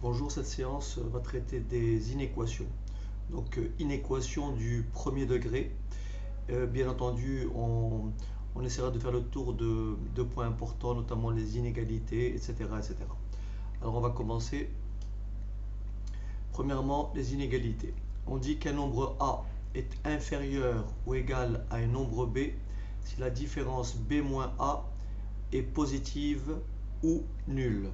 Bonjour, cette séance va traiter des inéquations. Donc, inéquations du premier degré. Bien entendu, on essaiera de faire le tour de deux points importants, notamment les inégalités, etc., etc. Alors, on va commencer. Premièrement, les inégalités. On dit qu'un nombre A est inférieur ou égal à un nombre B si la différence B moins A est positive ou nulle.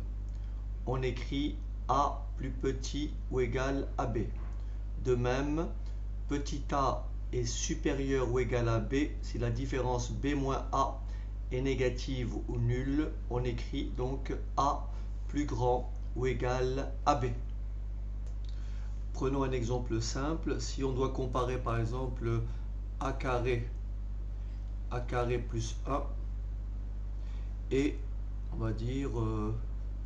On écrit A plus petit ou égal à B. De même, petit a est supérieur ou égal à B si la différence B moins A est négative ou nulle. On écrit donc A plus grand ou égal à B. Prenons un exemple simple. Si on doit comparer par exemple A carré plus 1 et on va dire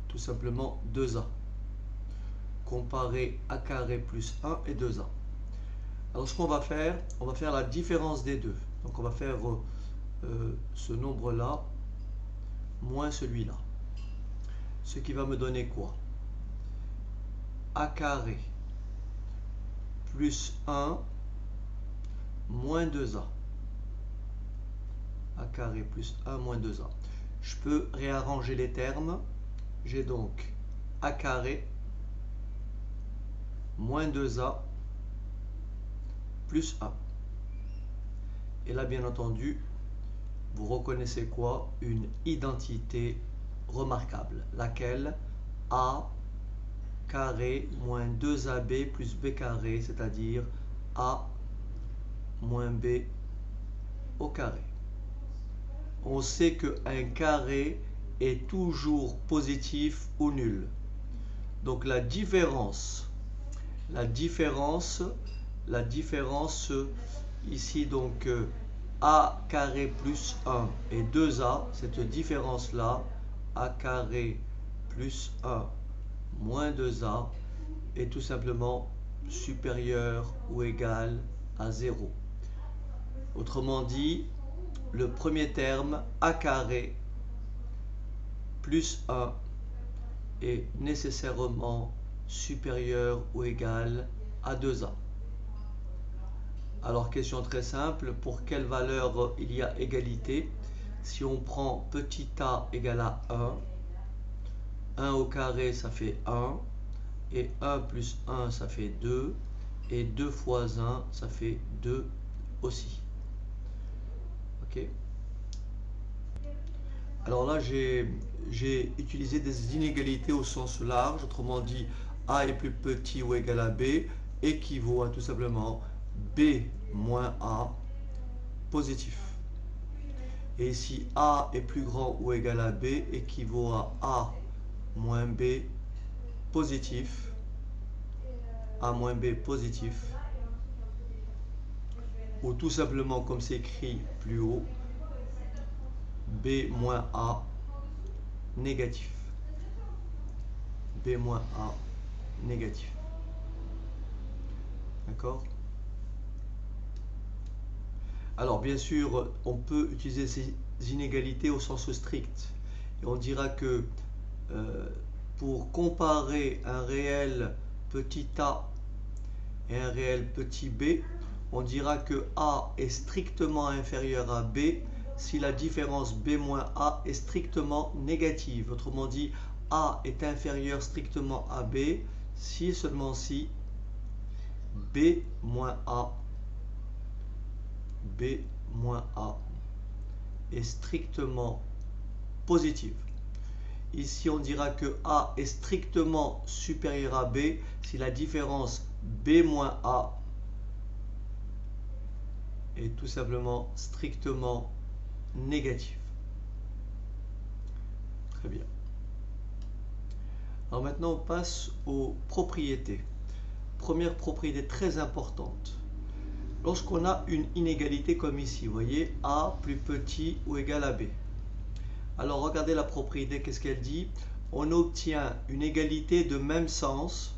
tout simplement 2A. Comparer A carré plus 1 et 2A. Alors ce qu'on va faire la différence des deux. Donc on va faire ce nombre-là moins celui-là. Ce qui va me donner quoi? A carré plus 1 moins 2A. A carré plus 1 moins 2A. Je peux réarranger les termes. J'ai donc A carré moins 2A plus 1. Et là, bien entendu, vous reconnaissez quoi? Une identité remarquable, laquelle A carré moins 2AB plus B carré, c'est-à-dire A moins B au carré. On sait qu'un carré est toujours positif ou nul. Donc la différence ici, donc A carré plus 1 et 2A, cette différence-là, A carré plus 1 moins 2A, est tout simplement supérieure ou égale à 0. Autrement dit, le premier terme, A carré plus 1, est nécessairement supérieur ou égal à 2A. Alors, question très simple, pour quelle valeur il y a égalité? Si on prend petit a égale à 1, 1 au carré ça fait 1, et 1 plus 1 ça fait 2, et 2 fois 1 ça fait 2 aussi. Ok? Alors là, j'ai utilisé des inégalités au sens large, autrement dit, A est plus petit ou égal à B, équivaut à tout simplement B moins A positif. Et ici, A est plus grand ou égal à B, équivaut à A moins B positif. A moins B positif. Ou tout simplement, comme c'est écrit plus haut, B moins A négatif. B moins A négatif. D'accord? Alors bien sûr, on peut utiliser ces inégalités au sens strict. Et on dira que pour comparer un réel petit a et un réel petit b, on dira que a est strictement inférieur à b si la différence b moins a est strictement négative. Autrement dit, a est inférieur strictement à b si et seulement si b moins a est strictement positive. Ici, on dira que A est strictement supérieur à B si la différence B moins A est tout simplement strictement négative. Très bien. Alors maintenant, on passe aux propriétés. Première propriété très importante. Lorsqu'on a une inégalité comme ici, vous voyez, A plus petit ou égal à B. Alors regardez la propriété, qu'est-ce qu'elle dit? On obtient une égalité de même sens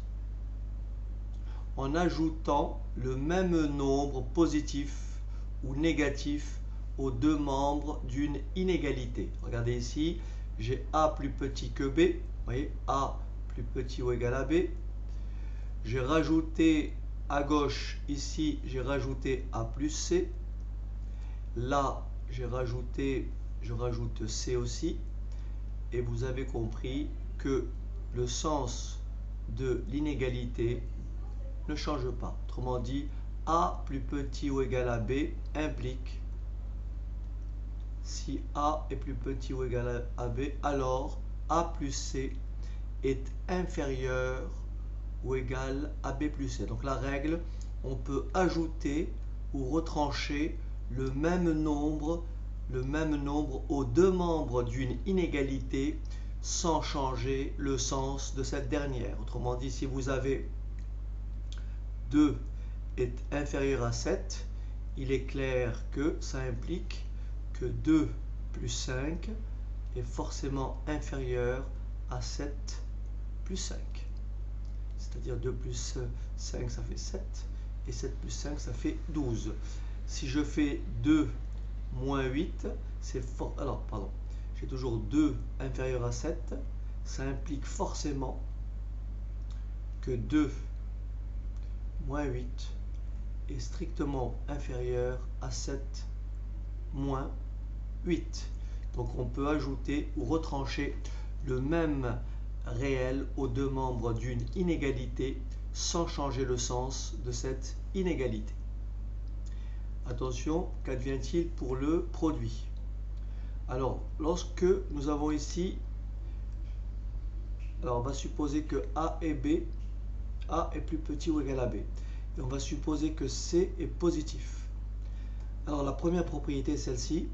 en ajoutant le même nombre positif ou négatif aux deux membres d'une inégalité. Regardez ici, j'ai A plus petit que B, vous voyez, A plus petit ou égal à B. J'ai rajouté à gauche, ici, j'ai rajouté A plus C. Là, je rajoute C aussi. Et vous avez compris que le sens de l'inégalité ne change pas. Autrement dit, A plus petit ou égal à B implique, si A est plus petit ou égal à B, alors A plus C est inférieur ou égal à B plus C. Donc la règle, on peut ajouter ou retrancher le même nombre aux deux membres d'une inégalité sans changer le sens de cette dernière. Autrement dit, si vous avez 2 est inférieur à 7, il est clair que ça implique que 2 plus 5 est forcément inférieur à 7 plus 5. C'est-à-dire 2 plus 5, ça fait 7, et 7 plus 5, ça fait 12. Si je fais 2 moins 8, c'est alors, pardon, j'ai toujours 2 inférieur à 7, ça implique forcément que 2 moins 8 est strictement inférieur à 7 moins 8. Donc on peut ajouter ou retrancher le même réel aux deux membres d'une inégalité sans changer le sens de cette inégalité. Attention, qu'advient-il pour le produit? Alors, lorsque nous avons ici, alors on va supposer que A et B, A est plus petit ou égal à B. Et on va supposer que C est positif. Alors la première propriété est celle-ci.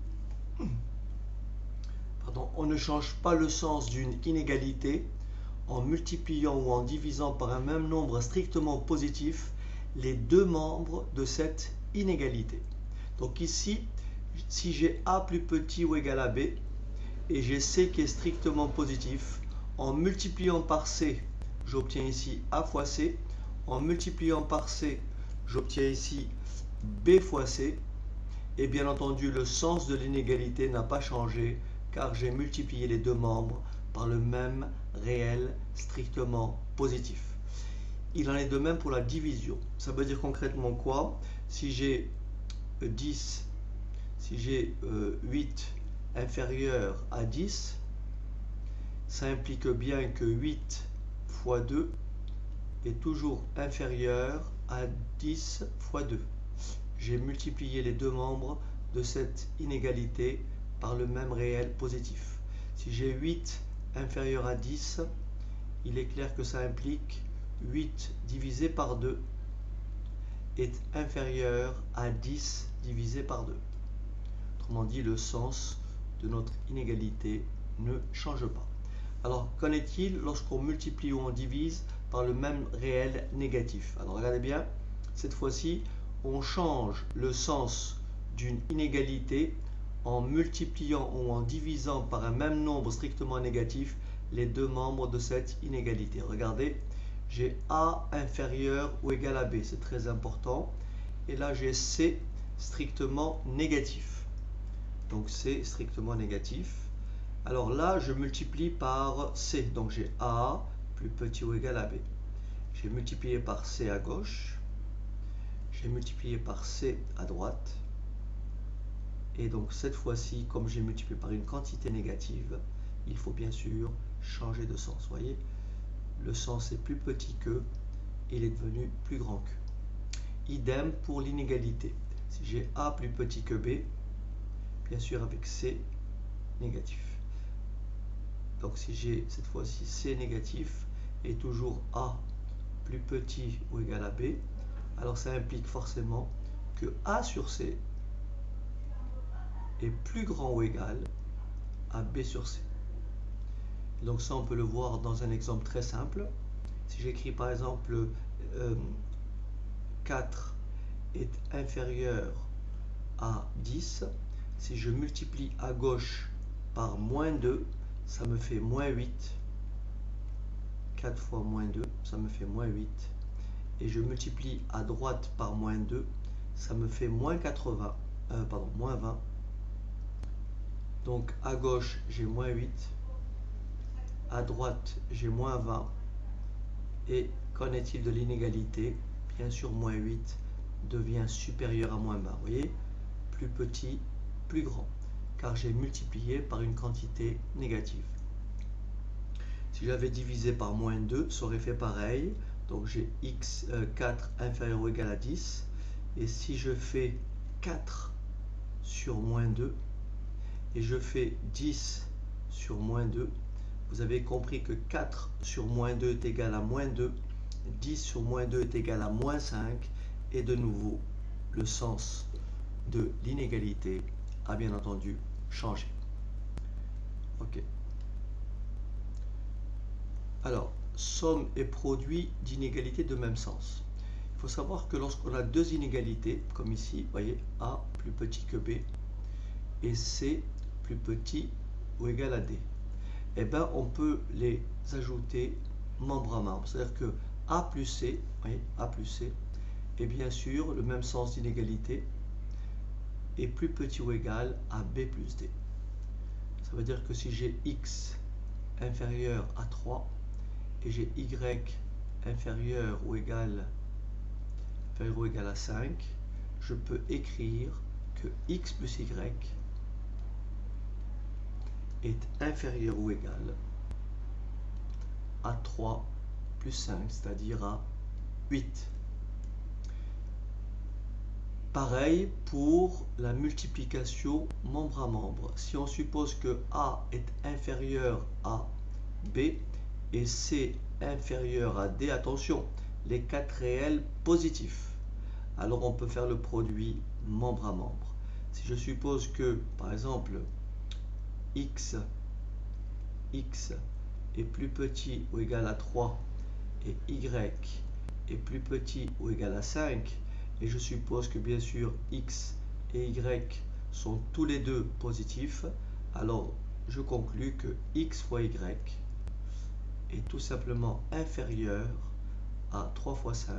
Pardon, on ne change pas le sens d'une inégalité en multipliant ou en divisant par un même nombre strictement positif les deux membres de cette inégalité. Donc ici, si j'ai A plus petit ou égal à B et j'ai C qui est strictement positif, en multipliant par C, j'obtiens ici A fois C. En multipliant par C, j'obtiens ici B fois C. Et bien entendu, le sens de l'inégalité n'a pas changé car j'ai multiplié les deux membres par le même réel strictement positif. Il en est de même pour la division. Ça veut dire concrètement quoi? Si j'ai 10, si j'ai 8 inférieur à 10, ça implique bien que 8 fois 2 est toujours inférieur à 10 fois 2. J'ai multiplié les deux membres de cette inégalité par le même réel positif. Si j'ai 8 inférieur à 10, il est clair que ça implique 8 divisé par 2 est inférieur à 10 divisé par 2. Autrement dit, le sens de notre inégalité ne change pas. Alors, qu'en est-il lorsqu'on multiplie ou on divise par le même réel négatif? Alors, regardez bien, cette fois-ci, on change le sens d'une inégalité en multipliant ou en divisant par un même nombre strictement négatif les deux membres de cette inégalité. Regardez, j'ai A inférieur ou égal à B, c'est très important. Et là, j'ai C strictement négatif. Donc, C strictement négatif. Alors là, je multiplie par C. Donc, j'ai A plus petit ou égal à B. J'ai multiplié par C à gauche. J'ai multiplié par C à droite. Et donc, cette fois-ci, comme j'ai multiplié par une quantité négative, il faut bien sûr changer de sens. Vous voyez, le sens est plus petit que, il est devenu plus grand que. Idem pour l'inégalité. Si j'ai A plus petit que B, bien sûr avec C négatif. Donc si j'ai cette fois-ci C négatif et toujours A plus petit ou égal à B, alors ça implique forcément que A sur C est plus grand ou égal à B sur C. Donc ça, on peut le voir dans un exemple très simple. Si j'écris par exemple 4 est inférieur à 10, si je multiplie à gauche par moins 2, ça me fait moins 8. 4 fois moins 2, ça me fait moins 8. Et je multiplie à droite par moins 2, ça me fait moins 80, moins 20. Donc à gauche, j'ai moins 8. À droite, j'ai moins 20. Et qu'en est-il de l'inégalité? Bien sûr, moins 8 devient supérieur à moins bas. Vous voyez, plus petit, plus grand, car j'ai multiplié par une quantité négative. Si j'avais divisé par moins 2, ça aurait fait pareil. Donc j'ai x 4 inférieur ou égal à 10. Et si je fais 4 sur moins 2, et je fais 10 sur moins 2, vous avez compris que 4 sur moins 2 est égal à moins 2, 10 sur moins 2 est égal à moins 5, et de nouveau, le sens de l'inégalité a bien entendu changé. Ok. Alors, somme et produit d'inégalités de même sens. Il faut savoir que lorsqu'on a deux inégalités, comme ici, vous voyez, A plus petit que B, et C plus petit ou égal à D, eh bien, on peut les ajouter membre à membre. C'est-à-dire que A plus C, voyez, A plus C, est bien sûr le même sens d'inégalité, est plus petit ou égal à B plus D. Ça veut dire que si j'ai X inférieur à 3, et j'ai y inférieur ou égal à 5, je peux écrire que x plus y est inférieur ou égal à 3 plus 5, c'est-à-dire à 8. Pareil pour la multiplication membre à membre. Si on suppose que A est inférieur à B, et C inférieur à D, attention, les 4 réels positifs, alors on peut faire le produit membre à membre. Si je suppose que, par exemple, x est plus petit ou égal à 3 et y est plus petit ou égal à 5, et je suppose que bien sûr x et y sont tous les deux positifs, alors je conclus que x fois y est tout simplement inférieur à 3 fois 5,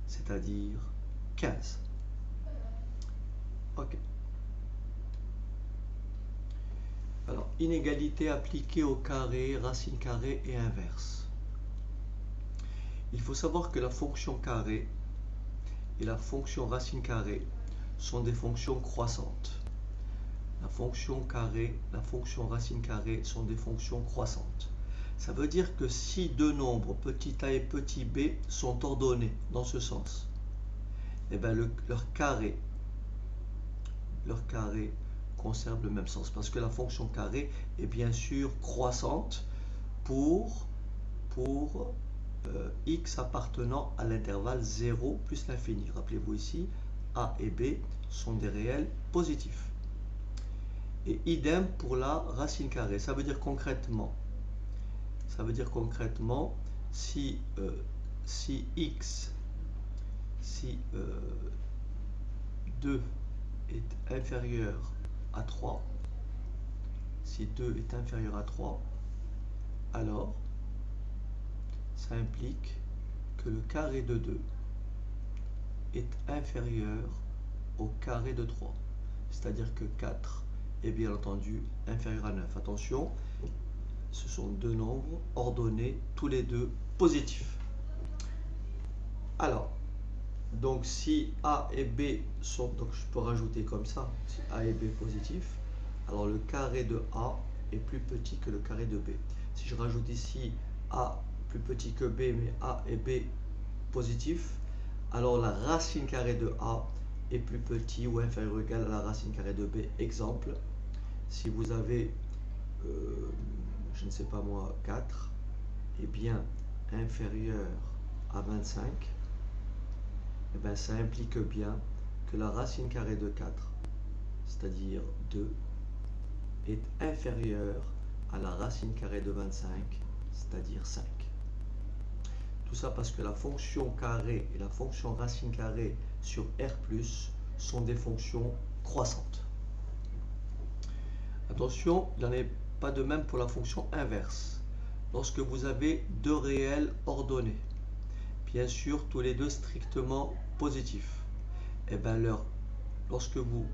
c'est-à-dire 15. Ok. Alors, inégalité appliquée au carré, racine carrée et inverse. Il faut savoir que la fonction carré et la fonction racine carrée sont des fonctions croissantes. La fonction carré, la fonction racine carrée sont des fonctions croissantes. Ça veut dire que si deux nombres petit a et petit b sont ordonnés dans ce sens, eh bien leur carré conserve le même sens, parce que la fonction carré est bien sûr croissante pour x appartenant à l'intervalle 0 plus l'infini. Rappelez-vous ici, a et b sont des réels positifs. Et idem pour la racine carrée. Ça veut dire concrètement, si 2 est inférieur à 3, alors ça implique que le carré de 2 est inférieur au carré de 3. C'est-à-dire que 4 est bien entendu inférieur à 9. Attention, ce sont deux nombres ordonnés, tous les deux positifs. Alors, donc si A et B sont, donc je peux rajouter comme ça, si A et B positifs, alors le carré de A est plus petit que le carré de B. Si je rajoute ici A plus petit que B, mais A et B positifs, alors la racine carrée de A est plus petit ou inférieur ou égal à la racine carrée de B. Exemple, si vous avez, je ne sais pas moi, 4, est bien inférieur à 25, et bien ça implique bien que la racine carrée de 4, c'est-à-dire 2, est inférieure à la racine carrée de 25, c'est-à-dire 5. Tout ça parce que la fonction carré et la fonction racine carrée sur R+, sont des fonctions croissantes. Attention, il n'en est pas de même pour la fonction inverse. Lorsque vous avez deux réels ordonnés, bien sûr tous les deux strictement positifs, et bien lorsque vous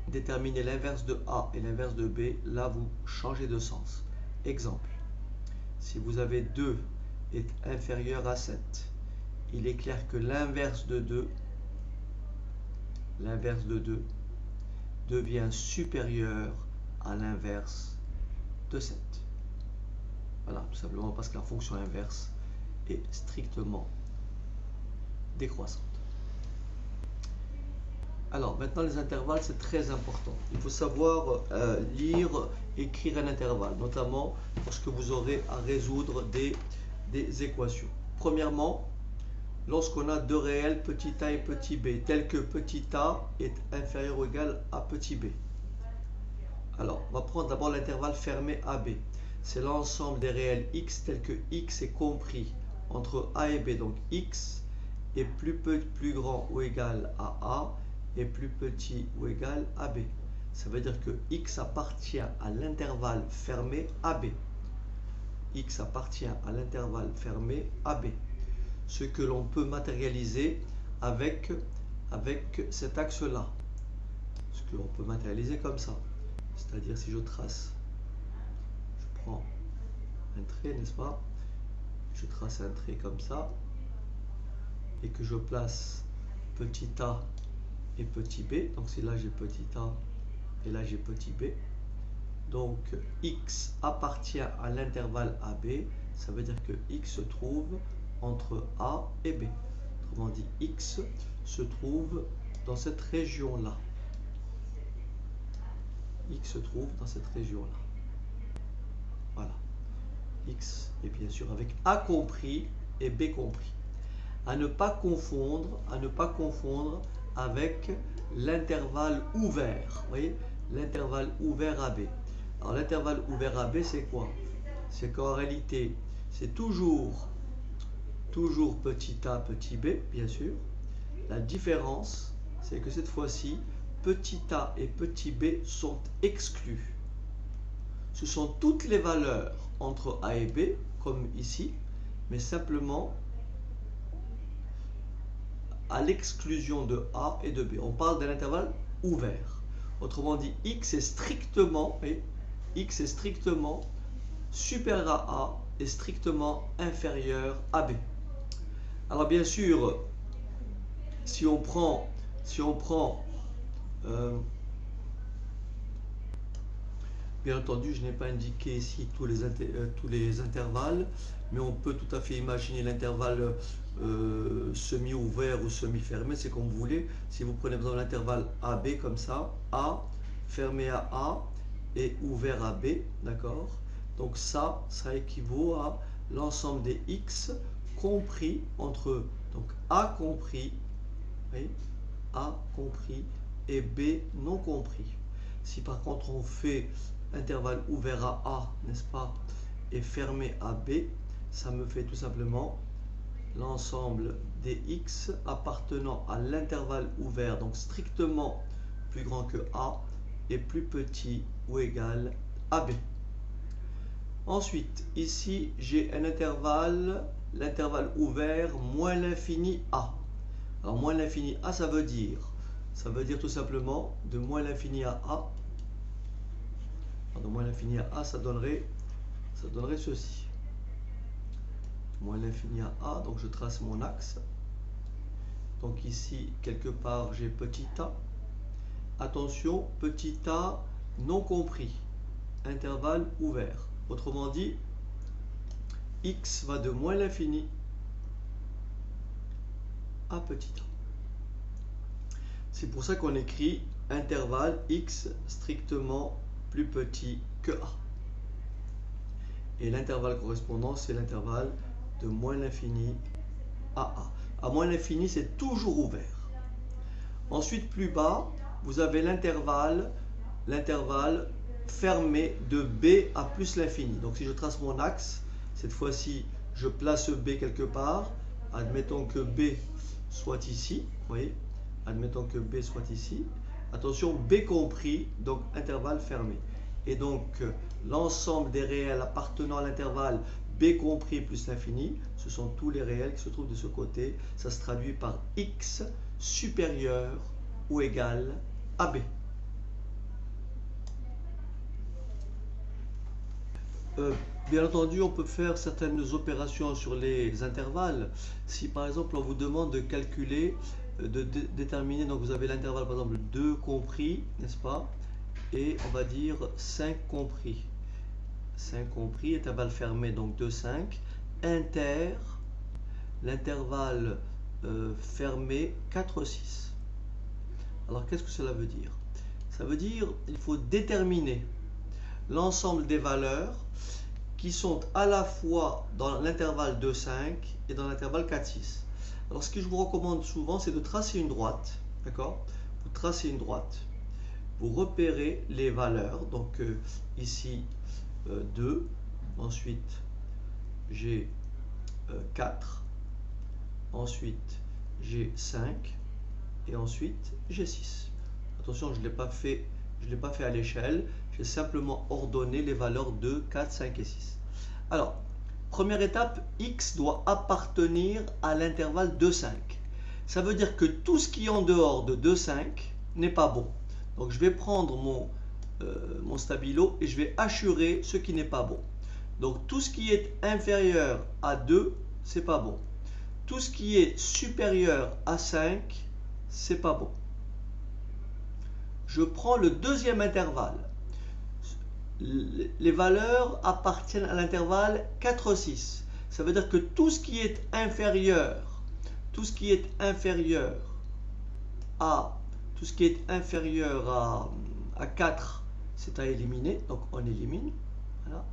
déterminez l'inverse de A et l'inverse de B, là vous changez de sens. Exemple, si vous avez 2 est inférieur à 7. Il est clair que l'inverse de 2 devient supérieur à l'inverse de 7. Voilà, tout simplement parce que la fonction inverse est strictement décroissante. Alors, maintenant, les intervalles, c'est très important. Il faut savoir lire, écrire un intervalle, notamment lorsque vous aurez à résoudre des équations. Premièrement, lorsqu'on a deux réels, petit a et petit b, tel que petit a est inférieur ou égal à petit b. Alors, on va prendre d'abord l'intervalle fermé AB. C'est l'ensemble des réels x tel que x est compris entre a et b. Donc, x est plus grand ou égal à a et plus petit ou égal à b. Ça veut dire que x appartient à l'intervalle fermé AB. X appartient à l'intervalle fermé AB. Ce que l'on peut matérialiser avec cet axe-là. Ce que l'on peut matérialiser comme ça. C'est-à-dire si je trace, je prends un trait, n'est-ce pas? Je trace un trait comme ça et que je place petit a et petit b. Donc si là j'ai petit a et là j'ai petit b. Donc x appartient à l'intervalle AB. Ça veut dire que x se trouve entre a et b. Autrement dit, x se trouve dans cette région-là. X se trouve dans cette région-là. Voilà. X est bien sûr avec a compris et b compris. À ne pas confondre avec l'intervalle ouvert. Vous voyez, l'intervalle ouvert AB. Alors l'intervalle ouvert AB, c'est quoi? C'est qu'en réalité, c'est toujours petit a, petit b, bien sûr. La différence, c'est que cette fois-ci, petit a et petit b sont exclus. Ce sont toutes les valeurs entre a et b, comme ici, mais simplement à l'exclusion de a et de b. On parle de l'intervalle ouvert. Autrement dit, x est strictement supérieur à a et strictement inférieur à b. Alors bien sûr, si on prend bien entendu, je n'ai pas indiqué ici tous les intervalles, mais on peut tout à fait imaginer l'intervalle semi-ouvert ou semi-fermé, c'est comme vous voulez. Si vous prenez par exemple l'intervalle AB comme ça, A fermé à A et ouvert à B, d'accord? Donc ça équivaut à l'ensemble des x compris entre donc A compris, oui, A compris et B non compris. Si par contre on fait intervalle ouvert à A, n'est-ce pas, et fermé à B, ça me fait tout simplement l'ensemble des x appartenant à l'intervalle ouvert, donc strictement plus grand que A et plus petit ou égal à B. Ensuite, ici, j'ai un intervalle, l'intervalle ouvert moins l'infini A. Alors, moins l'infini A, ça veut dire tout simplement de moins l'infini à A. De moins l'infini à A, ça donnerait ceci. Moins l'infini à A, donc je trace mon axe. Donc ici, quelque part, j'ai petit a. Attention, petit a non compris. Intervalle ouvert. Autrement dit, x va de moins l'infini à petit a. C'est pour ça qu'on écrit intervalle x strictement plus petit que a. Et l'intervalle correspondant, c'est l'intervalle de moins l'infini à a. À moins l'infini, c'est toujours ouvert. Ensuite, plus bas, vous avez l'intervalle fermé de b à plus l'infini. Donc si je trace mon axe, cette fois-ci, je place b quelque part. Admettons que b soit ici. Vous voyez? Admettons que b soit ici. Attention, b compris, donc intervalle fermé. Et donc, l'ensemble des réels appartenant à l'intervalle b compris plus l'infini, ce sont tous les réels qui se trouvent de ce côté. Ça se traduit par x supérieur ou égal à b. Euh, Bien entendu, on peut faire certaines opérations sur les intervalles. Si par exemple on vous demande de calculer, de déterminer, donc vous avez l'intervalle par exemple 2 compris, n'est-ce pas? Et on va dire 5 compris. 5 compris, intervalle fermé, donc 2, 5. Inter, l'intervalle fermé 4, 6. Alors qu'est-ce que cela veut dire? Ça veut dire qu'il faut déterminer l'ensemble des valeurs qui sont à la fois dans l'intervalle 2, 5 et dans l'intervalle 4, 6. Alors ce que je vous recommande souvent, c'est de tracer une droite, d'accord? Vous tracez une droite, vous repérez les valeurs, donc ici 2, ensuite j'ai 4, ensuite j'ai 5 et ensuite j'ai 6. Attention, je ne l'ai pas fait à l'échelle, j'ai simplement ordonné les valeurs 2, 4, 5 et 6. Alors, première étape, x doit appartenir à l'intervalle 2, 5. Ça veut dire que tout ce qui est en dehors de 2, 5 n'est pas bon. Donc je vais prendre mon stabilo et je vais hachurer ce qui n'est pas bon. Donc tout ce qui est inférieur à 2, c'est pas bon. Tout ce qui est supérieur à 5, c'est pas bon. Je prends le deuxième intervalle. Les valeurs appartiennent à l'intervalle 4, 6. Ça veut dire que tout ce qui est inférieur à 4, c'est à éliminer, donc on élimine. Voilà.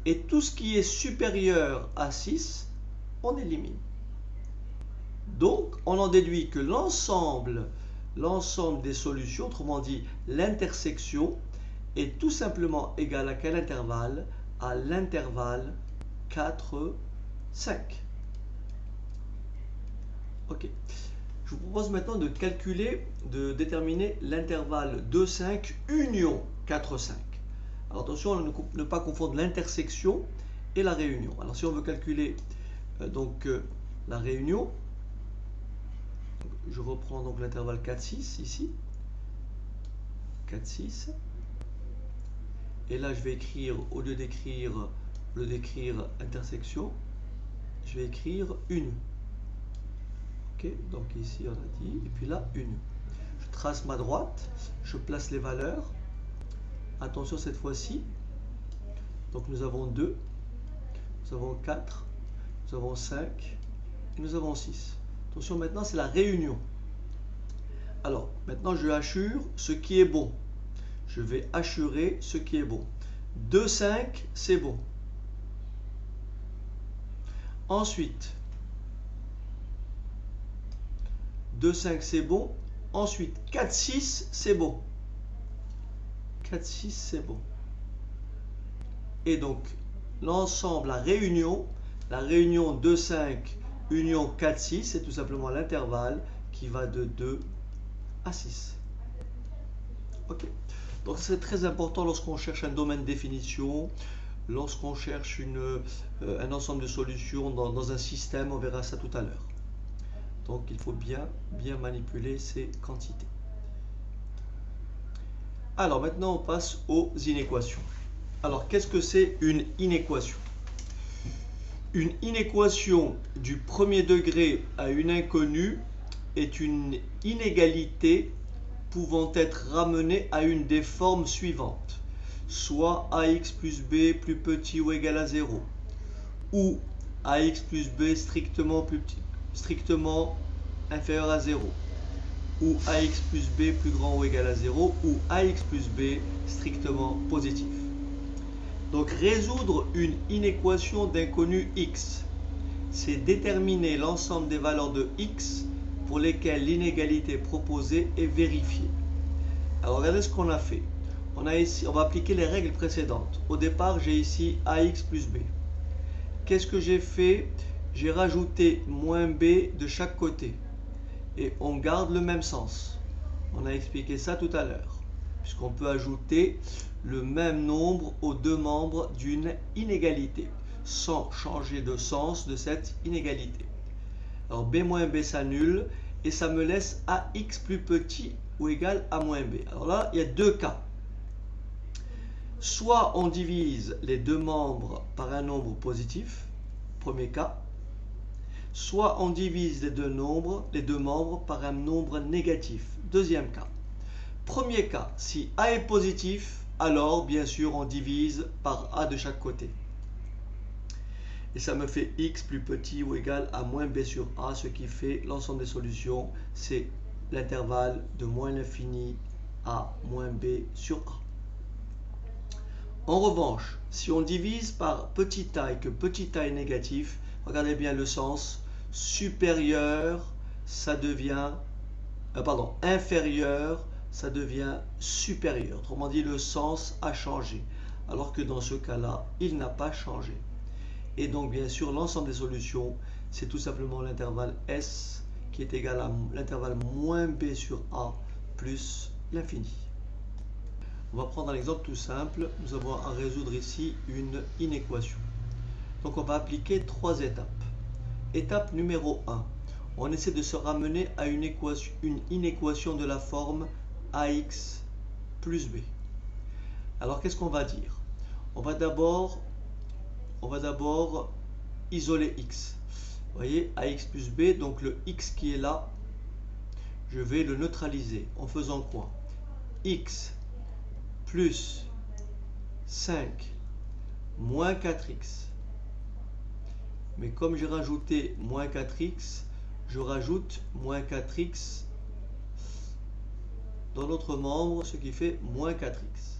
Et tout ce qui est supérieur à 6, on élimine. Donc, on en déduit que l'ensemble des solutions, autrement dit l'intersection, est tout simplement égal à quel intervalle? À l'intervalle 4, 5. Ok. Je vous propose maintenant de calculer, de déterminer l'intervalle 2, 5 union 4, 5. Alors attention à ne pas confondre l'intersection et la réunion. Alors si on veut calculer la réunion, je reprends donc l'intervalle 4, 6 ici. 4, 6. Et là, je vais écrire, au lieu d'écrire intersection, je vais écrire une. Ok, donc ici on a dit, et puis là, une. Je trace ma droite, je place les valeurs. Attention cette fois-ci. Donc nous avons 2, nous avons 4, nous avons 5, et nous avons 6. Attention, maintenant c'est la réunion. Alors, maintenant je hachure ce qui est bon. Je vais hachurer ce qui est bon. 2, 5, c'est bon. Ensuite, 2, 5, c'est bon. Ensuite, 4, 6, c'est bon. 4, 6, c'est bon. Et donc, l'ensemble, la réunion 2, 5, union 4, 6, c'est tout simplement l'intervalle qui va de 2 à 6. Ok. Donc c'est très important lorsqu'on cherche un domaine de définition, lorsqu'on cherche un ensemble de solutions dans un système, on verra ça tout à l'heure. Donc il faut bien manipuler ces quantités. Alors maintenant on passe aux inéquations. Alors qu'est-ce que c'est une inéquation? Une inéquation du premier degré à une inconnue est une inégalité pouvant être ramenée à une des formes suivantes, soit ax plus b plus petit ou égal à 0, ou ax plus b strictement inférieur à 0, ou ax plus b plus grand ou égal à 0, ou ax plus b strictement positif. Donc résoudre une inéquation d'inconnu x, c'est déterminer l'ensemble des valeurs de x pour lesquelles l'inégalité proposée est vérifiée. Alors regardez ce qu'on a fait. On va appliquer les règles précédentes. Au départ, j'ai ici ax plus b. Qu'est-ce que j'ai fait? J'ai rajouté moins b de chaque côté. Et on garde le même sens. On a expliqué ça tout à l'heure. Puisqu'on peut ajouter le même nombre aux deux membres d'une inégalité, sans changer de sens de cette inégalité. Alors b moins b s'annule et ça me laisse ax plus petit ou égal à moins b. Alors là, il y a deux cas. Soit on divise les deux membres par un nombre positif, premier cas, soit on divise les deux membres par un nombre négatif, deuxième cas. Premier cas, si A est positif, alors bien sûr on divise par A de chaque côté. Et ça me fait x plus petit ou égal à moins b sur a, ce qui fait l'ensemble des solutions, c'est l'intervalle de moins l'infini à moins b sur a. En revanche, si on divise par petit a et que petit a est négatif, regardez bien le sens, supérieur, ça devient, inférieur, ça devient supérieur. Autrement dit, le sens a changé, alors que dans ce cas-là, il n'a pas changé. Et donc, bien sûr, l'ensemble des solutions, c'est tout simplement l'intervalle S qui est égal à l'intervalle moins b sur a plus l'infini. On va prendre un exemple tout simple. Nous avons à résoudre ici une inéquation. Donc, on va appliquer 3 étapes. Étape numéro 1. On essaie de se ramener à une inéquation de la forme ax plus b. Alors, qu'est-ce qu'on va dire? On va d'abord isoler x. Vous voyez, ax plus b, donc le x qui est là, je vais le neutraliser en faisant quoi? X plus 5 moins 4x. Mais comme j'ai rajouté moins 4x, je rajoute moins 4x dans l'autre membre, ce qui fait moins 4x.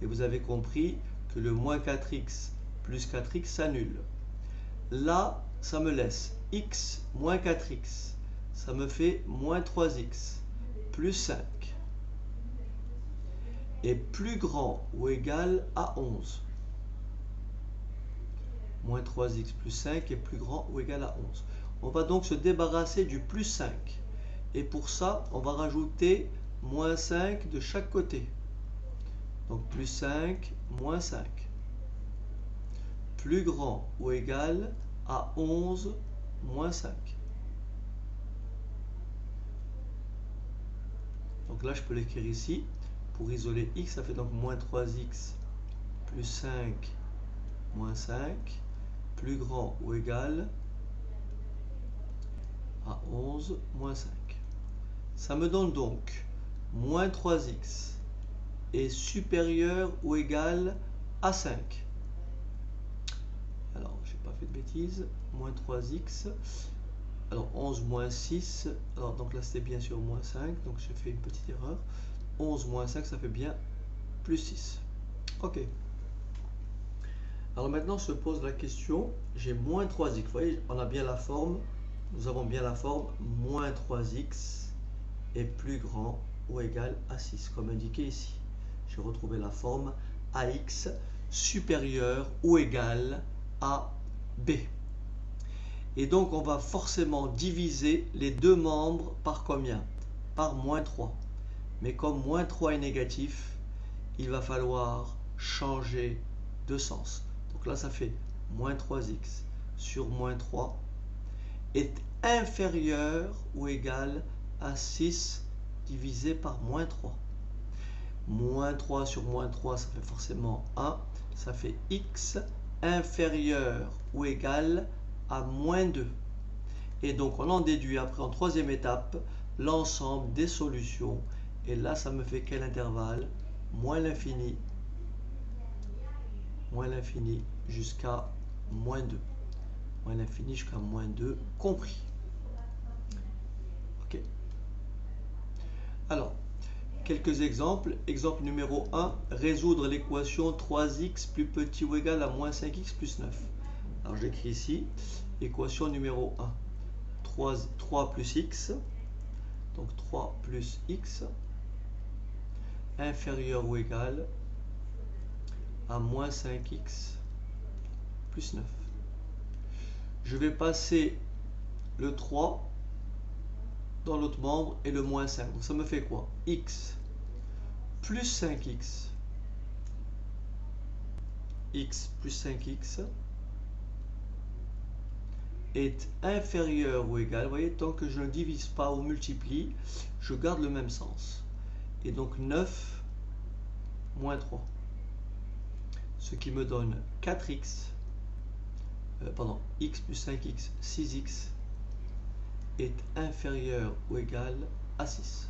Et vous avez compris que le moins 4x plus 4x s'annule. Là, ça me laisse x moins 4x. Ça me fait moins 3x plus 5 est plus grand ou égal à 11. Moins 3x plus 5 est plus grand ou égal à 11. On va donc se débarrasser du plus 5. Et pour ça, on va rajouter moins 5 de chaque côté. Donc plus 5, moins 5. Plus grand ou égal à 11 moins 5. Donc là, je peux l'écrire ici. Pour isoler x, ça fait donc moins 3x plus 5 moins 5, plus grand ou égal à 11 moins 5. Ça me donne donc moins 3x est supérieur ou égal à 5. Alors, je n'ai pas fait de bêtises. Moins 3x. Alors, 11 moins 6. Alors, donc là, c'était bien sûr moins 5. Donc, j'ai fait une petite erreur. 11 moins 5, ça fait bien plus 6. OK. Alors, maintenant, se pose la question. J'ai moins 3x. Vous voyez, on a bien la forme. Nous avons bien la forme. Moins 3x est plus grand ou égal à 6, comme indiqué ici. J'ai retrouvé la forme ax supérieur ou égal à b. Et donc, on va forcément diviser les deux membres par combien? Par moins 3. Mais comme moins 3 est négatif, il va falloir changer de sens. Donc là, ça fait moins 3x sur moins 3 est inférieur ou égal à 6 divisé par moins 3. Moins 3 sur moins 3, ça fait forcément 1. Ça fait x inférieur ou égal à moins 2. Et donc, on en déduit après en troisième étape l'ensemble des solutions. Et là, ça me fait quel intervalle? Moins l'infini jusqu'à moins 2. Moins l'infini jusqu'à moins 2 compris. OK. Alors, quelques exemples. Exemple numéro 1, résoudre l'équation 3x plus petit ou égal à moins 5x plus 9. Alors, j'écris ici, équation numéro 1. 3 plus x, donc 3 plus x, inférieur ou égal à moins 5x plus 9. Je vais passer le 3 dans l'autre membre et le moins 5. Donc ça me fait quoi? X plus 5x, x plus 5x est inférieur ou égal, vous voyez, tant que je ne divise pas ou multiplie, je garde le même sens. Et donc 9 moins 3. ce qui me donne 4x, x plus 5x, 6x, est inférieur ou égal à 6.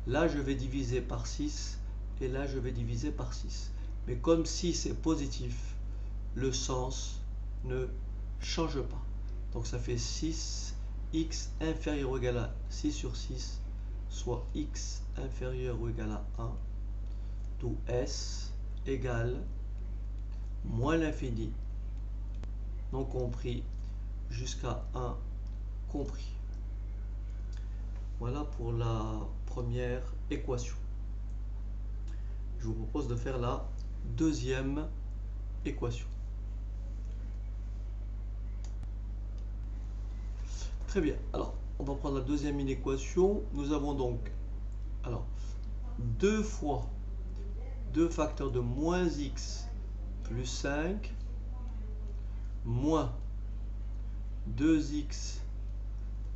Là, je vais diviser par 6 et là, je vais diviser par 6. Mais comme 6 est positif, le sens ne change pas. Donc, ça fait 6, x inférieur ou égal à 6 sur 6, soit x inférieur ou égal à 1, d'où s égale moins l'infini, non compris, jusqu'à 1 compris. Voilà pour la première équation. Je vous propose de faire la deuxième équation. Très bien. Alors, on va prendre la deuxième inéquation. Nous avons donc 2 fois 2 facteurs de moins x plus 5 moins 2x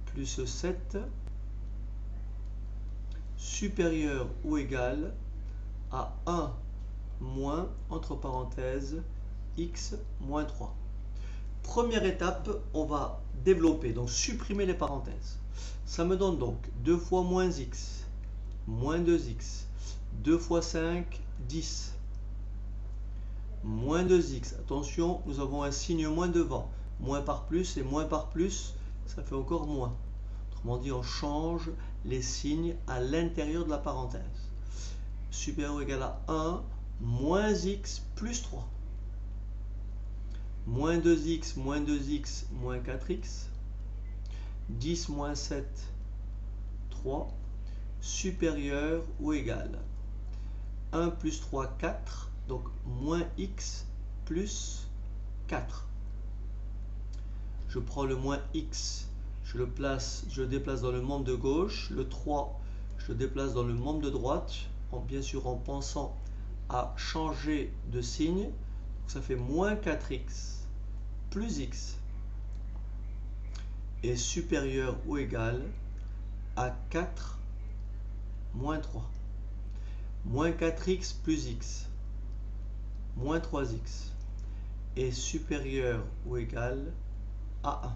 plus 7 supérieur ou égal à 1 moins, entre parenthèses, x moins 3. Première étape, on va développer, donc supprimer les parenthèses. Ça me donne donc 2 fois moins x, moins 2x, 2 fois 5, 10, moins 2x. Attention, nous avons un signe moins devant. Moins par plus et moins par plus, ça fait encore moins. Autrement dit, on change les signes à l'intérieur de la parenthèse. Supérieur ou égal à 1, moins x plus 3. Moins 2x, moins 2x, moins 4x. 10 moins 7, 3. Supérieur ou égal. 1 plus 3, 4. Donc moins x plus 4. Je prends le moins x, je le déplace dans le membre de gauche. Le 3, je le déplace dans le membre de droite. Bien sûr en pensant à changer de signe. Donc ça fait moins 4x plus x est supérieur ou égal à 4 moins 3. Moins 4x plus x moins 3x est supérieur ou égal à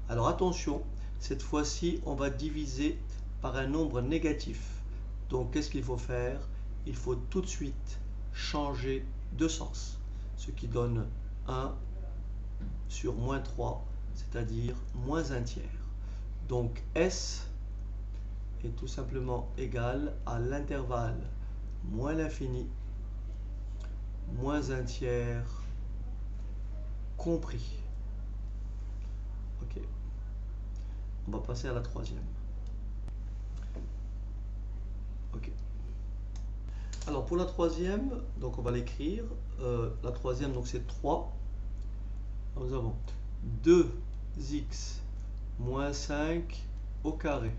1. Alors attention, cette fois-ci, on va diviser par un nombre négatif. Donc, qu'est-ce qu'il faut faire? Il faut tout de suite changer de sens. Ce qui donne 1 sur moins 3, c'est-à-dire moins un tiers. Donc, S est tout simplement égal à l'intervalle moins l'infini, moins un tiers, compris. Ok. On va passer à la troisième. Ok. Alors pour la troisième, donc on va l'écrire. La troisième, donc c'est 3. Nous avons 2x moins 5 au carré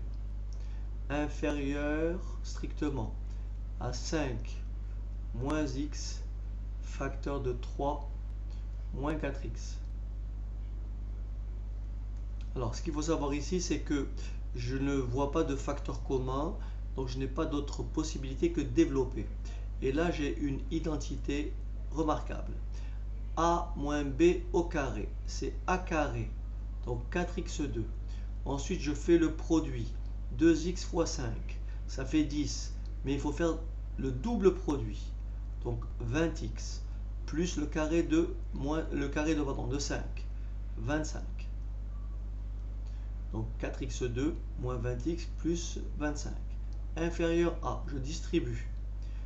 inférieur strictement à 5 moins x facteur de 3 moins 4x. Alors ce qu'il faut savoir ici, c'est que je ne vois pas de facteur commun, donc je n'ai pas d'autre possibilité que de développer. Et là j'ai une identité remarquable. A moins B au carré, c'est A carré, donc 4x2. Ensuite je fais le produit, 2x fois 5, ça fait 10, mais il faut faire le double produit, donc 20x, plus le carré de 5, 25. Donc 4x2 moins 20x plus 25. Inférieur à, je distribue.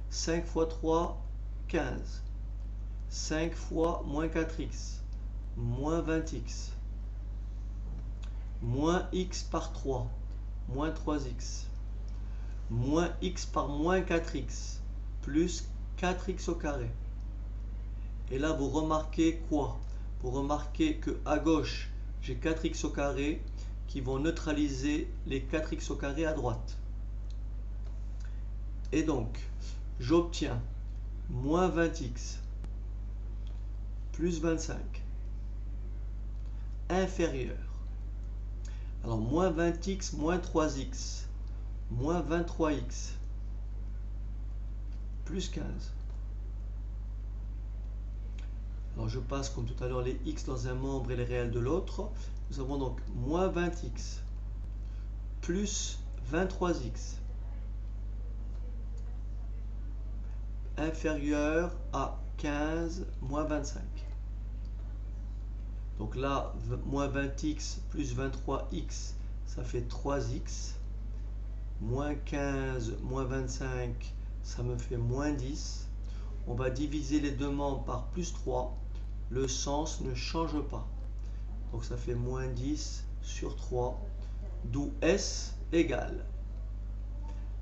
5 fois 3, 15. 5 fois moins 4x, moins 20x. Moins x par 3, moins 3x. Moins x par moins 4x, plus 4x au carré. Et là, vous remarquez quoi? Vous remarquez que à gauche, j'ai 4x au carré qui vont neutraliser les 4x au carré à droite. Et donc, j'obtiens moins 20x plus 25 inférieur. Alors, moins 20x moins 3x moins 23x plus 15 Alors je passe comme tout à l'heure les x dans un membre et les réels de l'autre. Nous avons donc moins 20x plus 23x inférieur à 15 moins 25. Donc là, moins 20x plus 23x, ça fait 3x. Moins 15 moins 25, ça me fait moins 10. On va diviser les deux membres par plus 3. Le sens ne change pas. Donc ça fait moins 10 sur 3, d'où S égale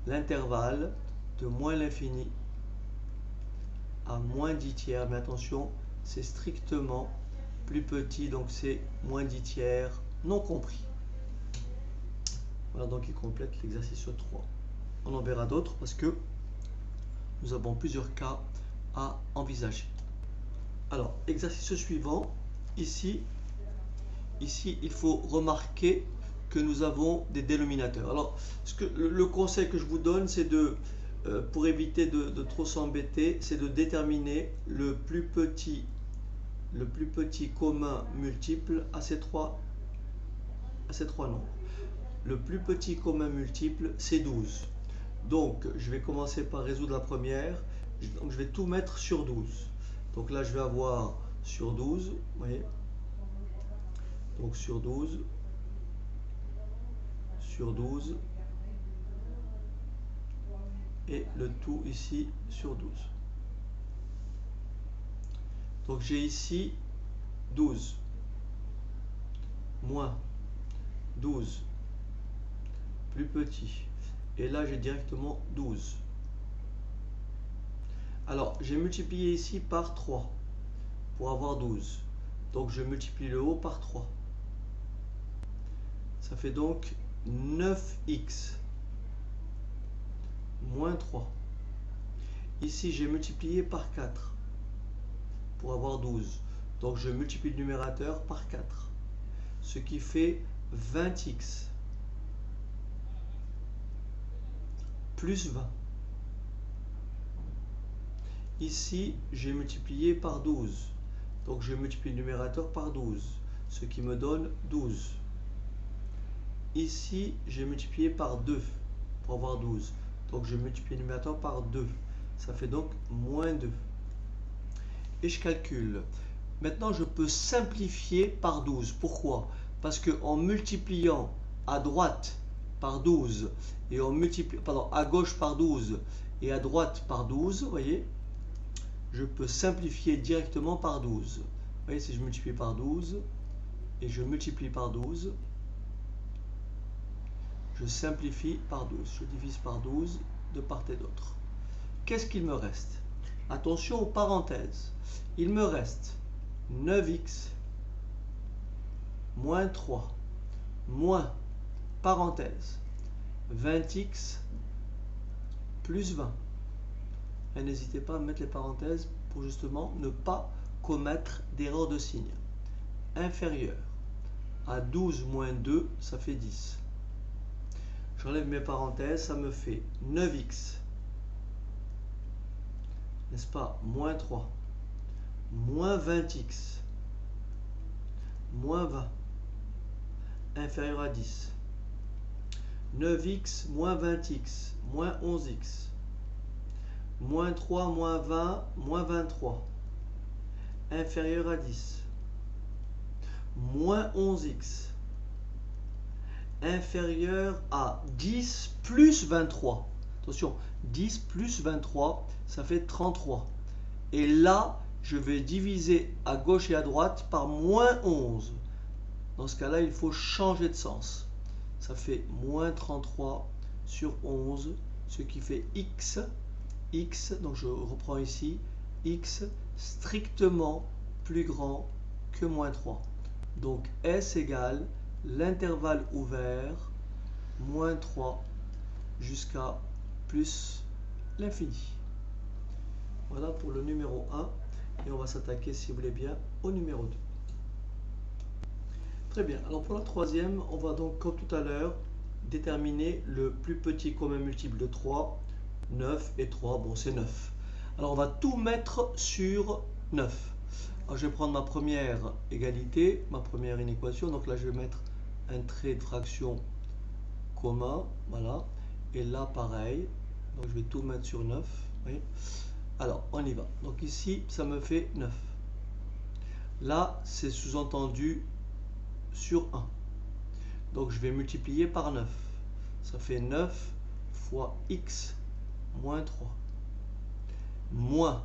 l'intervalle de moins l'infini à moins 10 tiers. Mais attention, c'est strictement plus petit, donc c'est moins 10 tiers non compris. Voilà, donc il complète l'exercice 3. On en verra d'autres parce que nous avons plusieurs cas à envisager. Alors, exercice suivant, ici, il faut remarquer que nous avons des dénominateurs. Alors, le conseil que je vous donne, c'est pour éviter de trop s'embêter, c'est de déterminer le plus petit commun multiple à ces trois nombres. Le plus petit commun multiple, c'est 12. Donc, je vais commencer par résoudre la première. Donc, je vais tout mettre sur 12. Donc là, je vais avoir sur 12, vous voyez. Donc sur 12, et le tout ici sur 12. Donc j'ai ici 12, moins 12, plus petit. Et là, j'ai directement 12. Alors, j'ai multiplié ici par 3 pour avoir 12. Donc, je multiplie le haut par 3. Ça fait donc 9x moins 3. Ici, j'ai multiplié par 4 pour avoir 12. Donc, je multiplie le numérateur par 4. Ce qui fait 20x plus 20. Ici, j'ai multiplié par 12. Donc, je multiplie le numérateur par 12. Ce qui me donne 12. Ici, j'ai multiplié par 2 pour avoir 12. Donc, je multiplie le numérateur par 2. Ça fait donc moins 2. Et je calcule. Maintenant, je peux simplifier par 12. Pourquoi? Parce qu'en multipliant à droite par 12 et à gauche par 12 et à droite par 12, vous voyez, je peux simplifier directement par 12. Vous voyez, si je multiplie par 12 et je multiplie par 12, je simplifie par 12. Je divise par 12 de part et d'autre. Qu'est-ce qu'il me reste? Attention aux parenthèses. Il me reste 9x moins 3 moins, parenthèse, 20x plus 20. Et n'hésitez pas à mettre les parenthèses pour justement ne pas commettre d'erreur de signe. Inférieur à 12 moins 2, ça fait 10. J'enlève mes parenthèses, ça me fait 9x, n'est-ce pas, moins 3, moins 20x, moins 20, inférieur à 10. 9x moins 20x, moins 11x, moins 3 moins 20, moins 23, inférieur à 10. Moins 11x, inférieur à 10 plus 23. Attention, 10 plus 23, ça fait 33. Et là, je vais diviser à gauche et à droite par moins 11. Dans ce cas-là, il faut changer de sens. Ça fait moins 33 sur 11, ce qui fait x. X, donc je reprends ici, x strictement plus grand que moins 3. Donc S égale l'intervalle ouvert, moins 3 jusqu'à plus l'infini. Voilà pour le numéro 1. Et on va s'attaquer, si vous voulez bien, au numéro 2. Très bien. Alors pour la troisième, on va donc, comme tout à l'heure, déterminer le plus petit commun multiple de 3. 9 et 3, bon c'est 9. Alors on va tout mettre sur 9. Alors, je vais prendre ma première égalité, ma première inéquation. Donc là, je vais mettre un trait de fraction commun. Voilà. Et là, pareil. Donc, je vais tout mettre sur 9. Oui. Alors, on y va. Donc ici, ça me fait 9. Là, c'est sous-entendu sur 1. Donc, je vais multiplier par 9. Ça fait 9 fois x moins 3. Moins.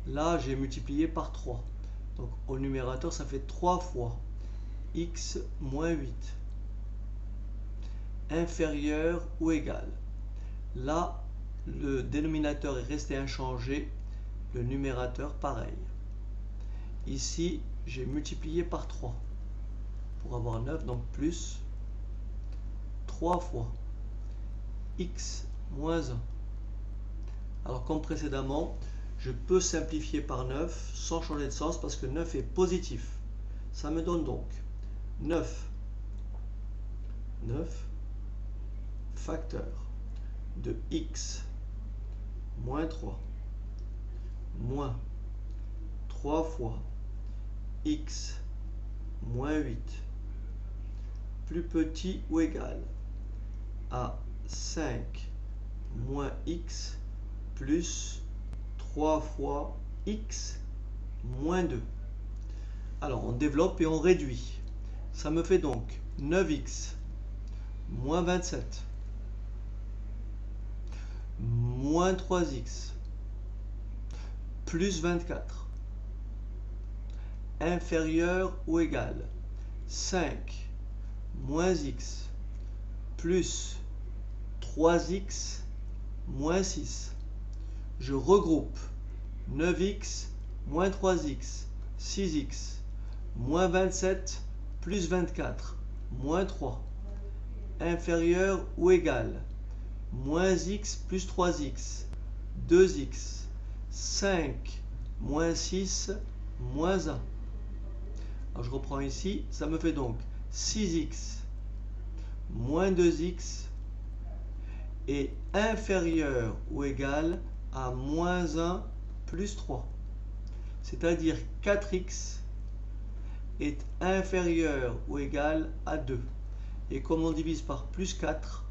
Là, j'ai multiplié par 3. Donc, au numérateur, ça fait 3 fois x moins 8. Inférieur ou égal. Là, le dénominateur est resté inchangé. Le numérateur, pareil. Ici, j'ai multiplié par 3 pour avoir 9, donc plus 3 fois x moins 1. Alors, comme précédemment, je peux simplifier par 9 sans changer de sens parce que 9 est positif. Ça me donne donc 9 facteur de x moins 3 moins 3 fois x moins 8 plus petit ou égal à 5 moins x plus 3 fois x moins 2. Alors on développe et on réduit. Ça me fait donc 9x moins 27 moins 3x plus 24 inférieur ou égal 5 moins x plus 3x moins 6. Je regroupe 9x moins 3x, 6x, moins 27 plus 24, moins 3, inférieur ou égal, moins x plus 3x, 2x, 5, moins 6, moins 1. Alors je reprends ici, ça me fait donc 6x moins 2x est inférieur ou égal à moins 1 plus 3. C'est-à-dire 4x est inférieur ou égal à 2. Et comme on divise par plus 4,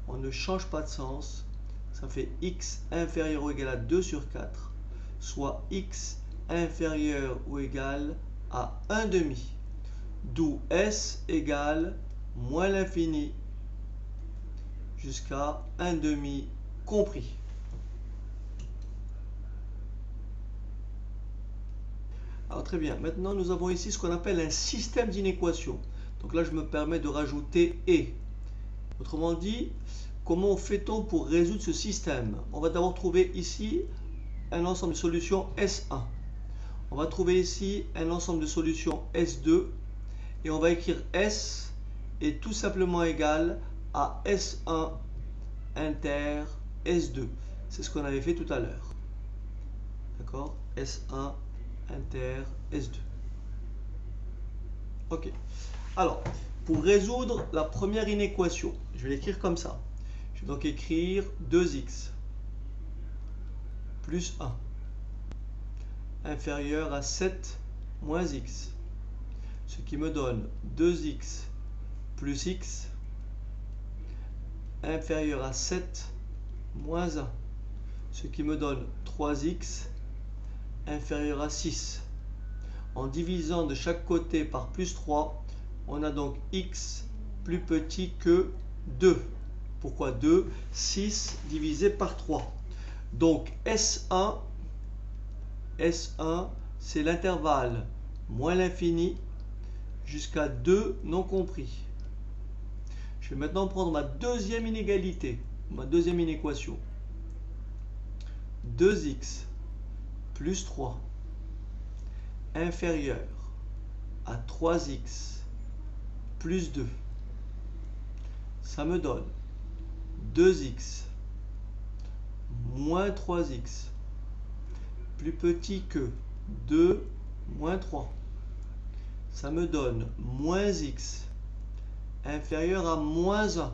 on ne change pas de sens. Ça fait x inférieur ou égal à 2 sur 4, soit x inférieur ou égal à 1 demi. D'où s égale moins l'infini jusqu'à 1 demi compris. Alors très bien, maintenant nous avons ici ce qu'on appelle un système d'inéquations. Donc là je me permets de rajouter et. Autrement dit, comment fait-on pour résoudre ce système? On va d'abord trouver ici un ensemble de solutions S1. On va trouver ici un ensemble de solutions S2 et on va écrire S est tout simplement égal à S1 inter S2. C'est ce qu'on avait fait tout à l'heure. D'accord? S1 inter S2. Ok. Alors, pour résoudre la première inéquation, je vais l'écrire comme ça. Je vais donc écrire 2x plus 1 inférieur à 7 moins x, ce qui me donne 2x plus x inférieur à 7 moins 1, ce qui me donne 3x inférieur à 6. En divisant de chaque côté par plus 3, on a donc x plus petit que 2. Pourquoi 2? 6 divisé par 3. Donc S1, c'est l'intervalle moins l'infini jusqu'à 2 non compris. Je vais maintenant prendre ma deuxième inégalité, ma deuxième inéquation. 2x plus 3 inférieur à 3x plus 2. Ça me donne 2x moins 3x plus petit que 2 moins 3. Ça me donne moins x inférieur à moins 1.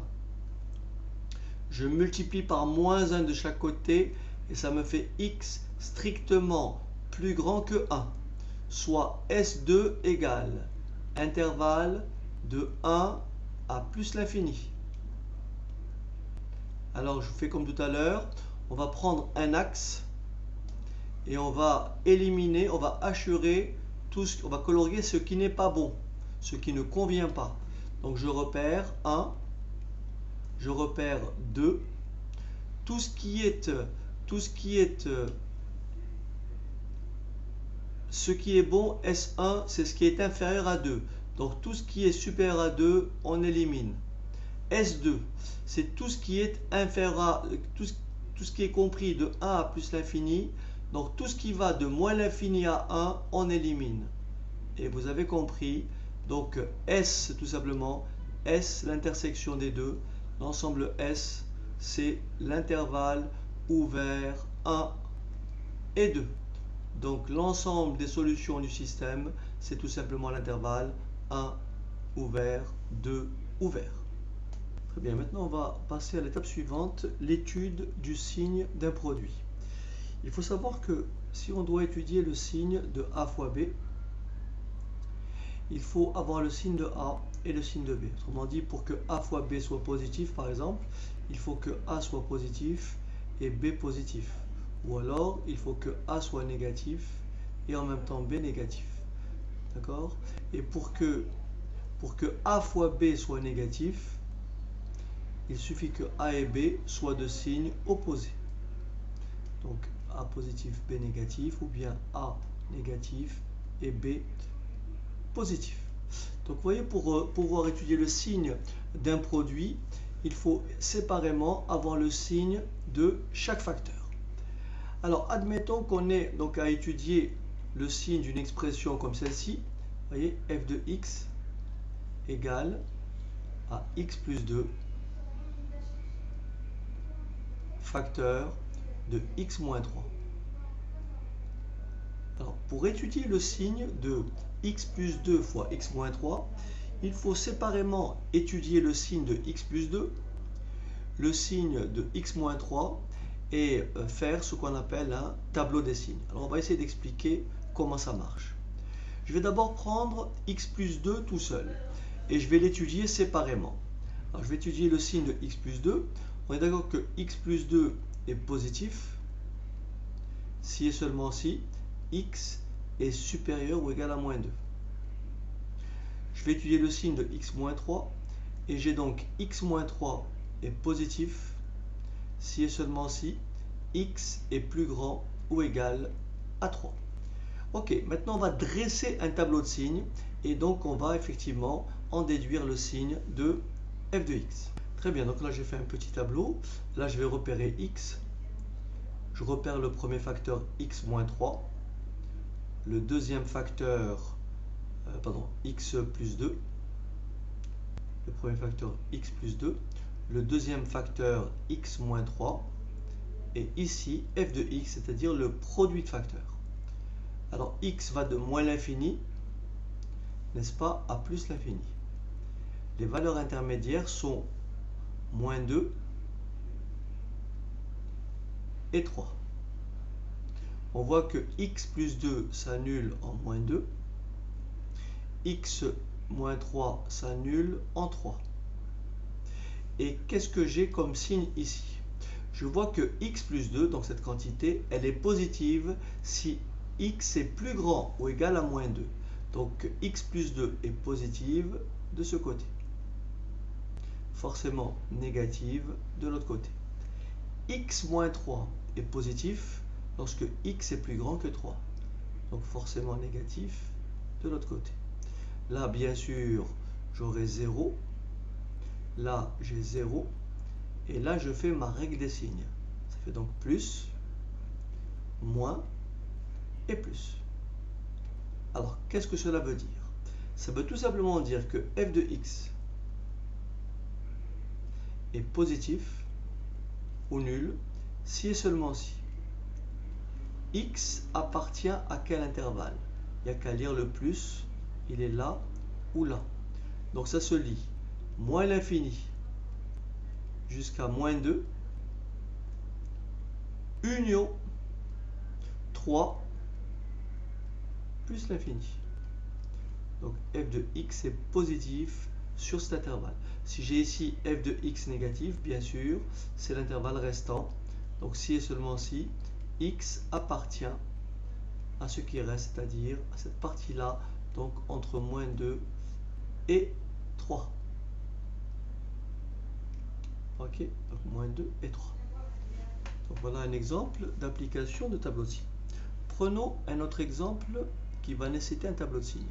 Je multiplie par moins 1 de chaque côté et ça me fait x strictement plus grand que 1. soit S2 égale intervalle de 1 à plus l'infini. Alors je fais comme tout à l'heure, on va prendre un axe et on va éliminer, on va hachurer on va colorier ce qui n'est pas bon, ce qui ne convient pas. Donc je repère 1, je repère 2, tout ce qui est bon, S1, c'est ce qui est inférieur à 2. Donc tout ce qui est supérieur à 2, on élimine. S2, c'est tout ce qui est inférieur à tout ce qui est compris de 1 à plus l'infini. Donc tout ce qui va de moins l'infini à 1, on élimine. Et vous avez compris. Donc S, tout simplement, S, l'intersection des deux. L'ensemble S, c'est l'intervalle ouvert 1 et 2. Donc l'ensemble des solutions du système, c'est tout simplement l'intervalle 1 ouvert, 2 ouvert. Très bien, maintenant on va passer à l'étape suivante, l'étude du signe d'un produit. Il faut savoir que si on doit étudier le signe de A fois B, il faut avoir le signe de A et le signe de B. Autrement dit, pour que A fois B soit positif, par exemple, il faut que A soit positif et B positif. Ou alors, il faut que A soit négatif et en même temps B négatif. D'accord? Et pour que A fois B soit négatif, il suffit que A et B soient de signes opposés. Donc A positif, B négatif, ou bien A négatif et B positif. Donc vous voyez, pour pouvoir étudier le signe d'un produit, il faut séparément avoir le signe de chaque facteur. Alors admettons qu'on ait donc à étudier le signe d'une expression comme celle-ci. Vous voyez, f de x égale à x plus 2 facteur de x moins 3. Alors, pour étudier le signe de x plus 2 fois x moins 3, il faut séparément étudier le signe de x plus 2, le signe de x moins 3 et faire ce qu'on appelle un tableau des signes. Alors, on va essayer d'expliquer comment ça marche. Je vais d'abord prendre x plus 2 tout seul et je vais l'étudier séparément. Alors, je vais étudier le signe de x plus 2. On est d'accord que x plus 2 est positif si et seulement si x est supérieur ou égal à moins 2. Je vais étudier le signe de x moins 3 et j'ai donc x moins 3 est positif si et seulement si x est plus grand ou égal à 3. Ok, maintenant on va dresser un tableau de signes et donc on va effectivement en déduire le signe de f de x. Très bien, donc là j'ai fait un petit tableau. Là je vais repérer x. Je repère le premier facteur x moins 3. Le deuxième facteur, x plus 2. Le premier facteur x plus 2. Le deuxième facteur x moins 3. Et ici f de x, c'est-à-dire le produit de facteurs. Alors x va de moins l'infini, n'est-ce pas, à plus l'infini. Les valeurs intermédiaires sont moins 2 et 3. On voit que x plus 2 s'annule en moins 2, x moins 3 s'annule en 3. Et qu'est-ce que j'ai comme signe ici? Je vois que x plus 2, donc cette quantité, elle est positive si x est plus grand ou égal à moins 2. Donc x plus 2 est positive de ce côté. Forcément négative de l'autre côté. X moins 3 est positif lorsque x est plus grand que 3. Donc forcément négatif de l'autre côté. Là, bien sûr, j'aurai 0. Là, j'ai 0. Et là, je fais ma règle des signes. Ça fait donc plus, moins et plus. Alors, qu'est-ce que cela veut dire? Ça veut tout simplement dire que f de x est positif ou nul si et seulement si x appartient à quel intervalle? Il n'y a qu'à lire le plus, il est là ou là. Donc ça se lit moins l'infini jusqu'à moins 2, union 3 plus l'infini. Donc f de x est positif sur cet intervalle. Si j'ai ici f de x négatif, bien sûr, c'est l'intervalle restant. Donc si et seulement si x appartient à ce qui reste, c'est-à-dire à cette partie-là, donc entre moins 2 et 3. Ok, donc moins 2 et 3. Donc voilà un exemple d'application de tableau de signes. Prenons un autre exemple qui va nécessiter un tableau de signes.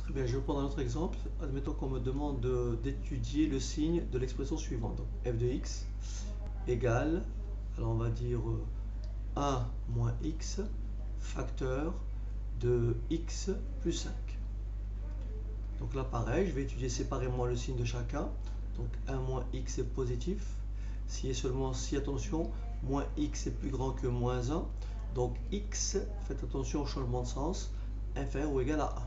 Très bien, je vais prendre un autre exemple. Admettons qu'on me demande d'étudier le signe de l'expression suivante. Donc f de x égale, alors on va dire 1 moins x facteur de x plus 5. Donc là pareil, je vais étudier séparément le signe de chacun. Donc 1 moins x est positif. Si et seulement si, attention, moins x est plus grand que moins 1. Donc x, faites attention au changement de sens, inférieur ou égal à 1.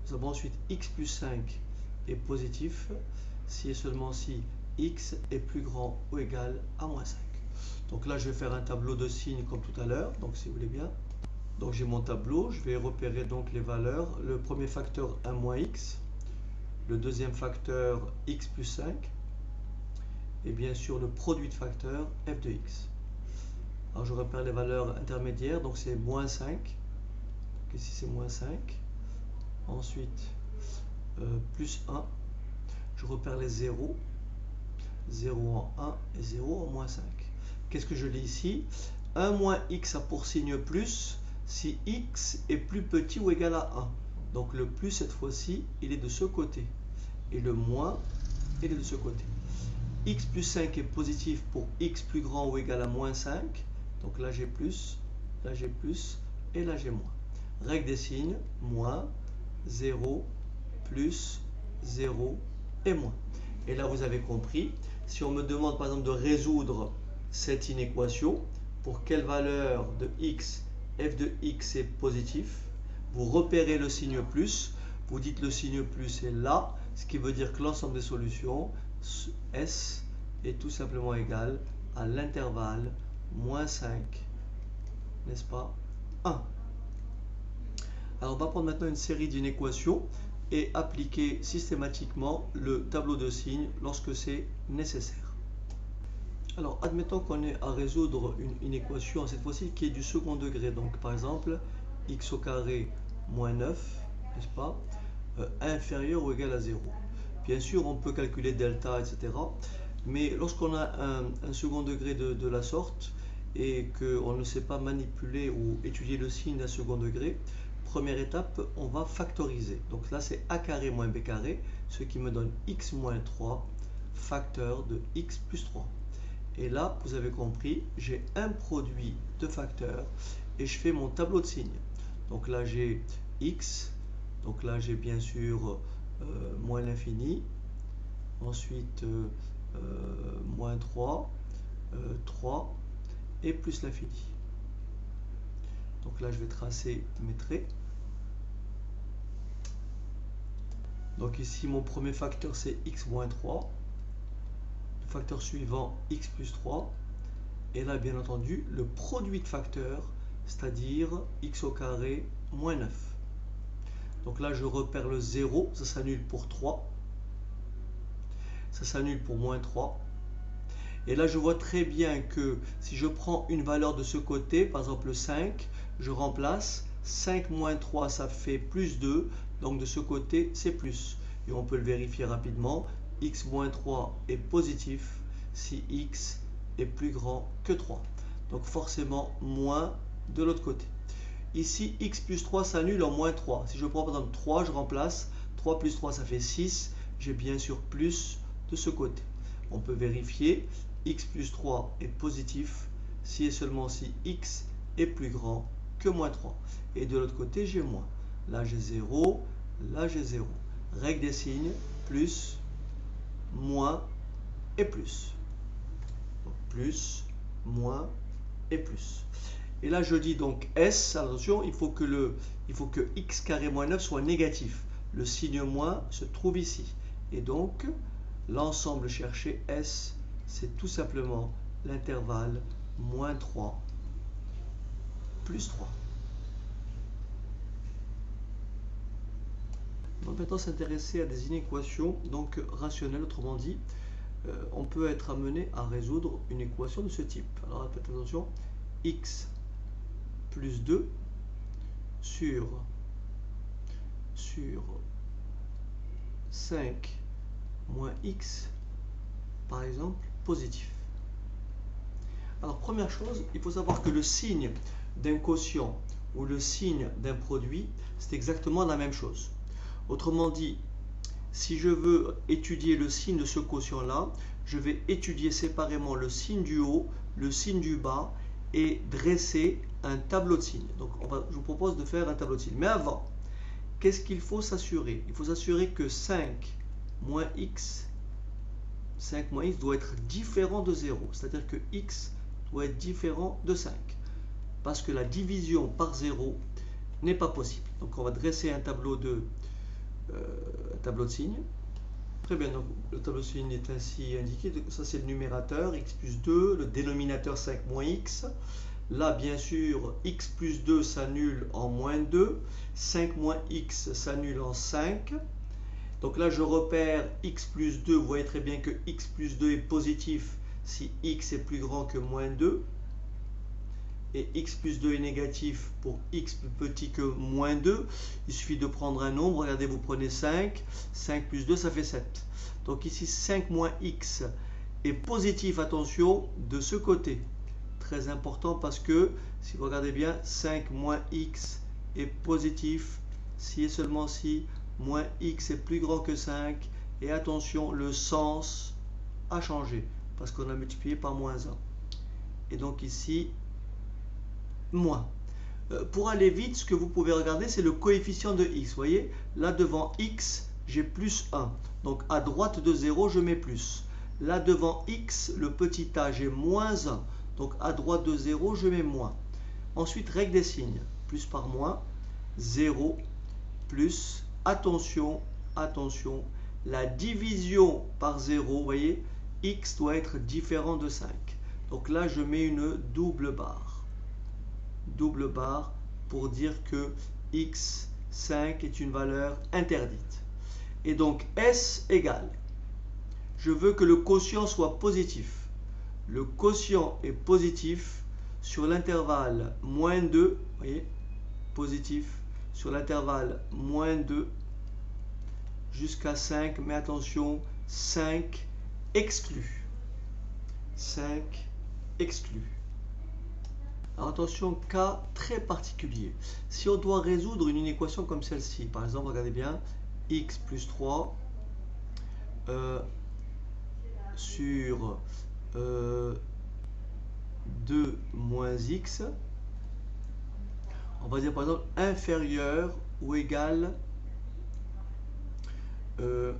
Nous avons ensuite x plus 5 est positif si et seulement si x est plus grand ou égal à moins 5. Donc là, je vais faire un tableau de signes comme tout à l'heure. Donc si vous voulez bien. Donc j'ai mon tableau. Je vais repérer donc les valeurs. Le premier facteur 1 moins x. Le deuxième facteur x plus 5. Et bien sûr le produit de facteurs f de x. Alors je repère les valeurs intermédiaires. Donc c'est moins 5. Donc ici c'est moins 5. Ensuite, plus 1, je repère les 0, 0 en 1 et 0 en moins 5. Qu'est-ce que je lis ici? 1 moins x a pour signe plus si x est plus petit ou égal à 1. Donc le plus cette fois-ci, il est de ce côté. Et le moins, il est de ce côté. X plus 5 est positif pour x plus grand ou égal à moins 5. Donc là j'ai plus, là j'ai plus et là j'ai moins. Règle des signes, moins, 0, plus, 0 et moins. Et là, vous avez compris, si on me demande par exemple de résoudre cette inéquation, pour quelle valeur de x, f de x est positif, vous repérez le signe plus, vous dites le signe plus est là, ce qui veut dire que l'ensemble des solutions, S, est tout simplement égal à l'intervalle moins 5, n'est-ce pas, 1. Alors on va prendre maintenant une série d'inéquations et appliquer systématiquement le tableau de signes lorsque c'est nécessaire. Alors admettons qu'on ait à résoudre une équation cette fois-ci qui est du second degré. Donc par exemple x au carré moins 9, n'est-ce pas, inférieur ou égal à 0. Bien sûr on peut calculer delta, etc. Mais lorsqu'on a un second degré de la sorte et qu'on ne sait pas manipuler ou étudier le signe d'un second degré, première étape, on va factoriser. Donc là, c'est a carré moins b carré, ce qui me donne x moins 3, facteur de x plus 3. Et là, vous avez compris, j'ai un produit de facteurs et je fais mon tableau de signes. Donc là, j'ai x, donc là, j'ai bien sûr moins l'infini, ensuite moins 3, 3 et plus l'infini. Donc là, je vais tracer mes traits. Donc ici, mon premier facteur, c'est x moins 3. Le facteur suivant, x plus 3. Et là, bien entendu, le produit de facteurs, c'est-à-dire x au carré moins 9. Donc là, je repère le 0, ça s'annule pour 3. Ça s'annule pour moins 3. Et là, je vois très bien que si je prends une valeur de ce côté, par exemple 5, je remplace 5 moins 3, ça fait plus 2. Donc de ce côté, c'est plus. Et on peut le vérifier rapidement. X moins 3 est positif si x est plus grand que 3. Donc forcément, moins de l'autre côté. Ici, x plus 3 s'annule en moins 3. Si je prends par exemple 3, je remplace. 3 plus 3, ça fait 6. J'ai bien sûr plus de ce côté. On peut vérifier. X plus 3 est positif si et seulement si x est plus grand que moins 3. Et de l'autre côté, j'ai moins. Là, j'ai 0. Là, j'ai 0. Règle des signes, plus, moins et plus. Donc, plus, moins et plus. Et là, je dis donc S, attention, il faut que x carré moins 9 soit négatif. Le signe moins se trouve ici. Et donc, l'ensemble cherché, S, c'est tout simplement l'intervalle moins 3 plus 3. On va maintenant s'intéresser à des inéquations donc rationnelles, autrement dit, on peut être amené à résoudre une équation de ce type. Alors faites attention, x plus 2 sur 5 moins x, par exemple, positif. Alors première chose, il faut savoir que le signe d'un quotient ou le signe d'un produit, c'est exactement la même chose. Autrement dit, si je veux étudier le signe de ce quotient-là, je vais étudier séparément le signe du haut, le signe du bas et dresser un tableau de signes. Donc je vous propose de faire un tableau de signes. Mais avant, qu'est-ce qu'il faut s'assurer? Il faut s'assurer que 5 moins x doit être différent de 0. C'est-à-dire que x doit être différent de 5. Parce que la division par 0 n'est pas possible. Donc on va dresser un tableau de signes. Très bien, donc le tableau de signes est ainsi indiqué. Donc, ça c'est le numérateur, x plus 2, le dénominateur 5 moins x. Là, bien sûr, x plus 2 s'annule en moins 2, 5 moins x s'annule en 5. Donc là, je repère x plus 2. Vous voyez très bien que x plus 2 est positif si x est plus grand que moins 2. Et x plus 2 est négatif pour x plus petit que moins 2. Il suffit de prendre un nombre. Regardez, vous prenez 5. 5 plus 2, ça fait 7. Donc ici, 5 moins x est positif, attention, de ce côté. Très important parce que, si vous regardez bien, 5 moins x est positif si et seulement si moins x est plus grand que 5. Et attention, le sens a changé parce qu'on a multiplié par moins 1. Et donc ici, moins. Pour aller vite, ce que vous pouvez regarder, c'est le coefficient de x. Vous voyez, là devant x, j'ai plus 1. Donc à droite de 0, je mets plus. Là devant x, le petit a, j'ai moins 1. Donc à droite de 0, je mets moins. Ensuite, règle des signes. Plus par moins, 0, plus, attention, attention, la division par 0, vous voyez, x doit être différent de 5. Donc là, je mets une double barre. Double barre pour dire que x5 est une valeur interdite. Et donc S égale, je veux que le quotient soit positif. Le quotient est positif sur l'intervalle moins 2, vous voyez, positif sur l'intervalle moins 2 jusqu'à 5, mais attention, 5 exclu. 5 exclu. Alors attention, cas très particulier. Si on doit résoudre une équation comme celle-ci, par exemple, regardez bien, x plus 3 sur 2 moins x, on va dire par exemple inférieur ou égal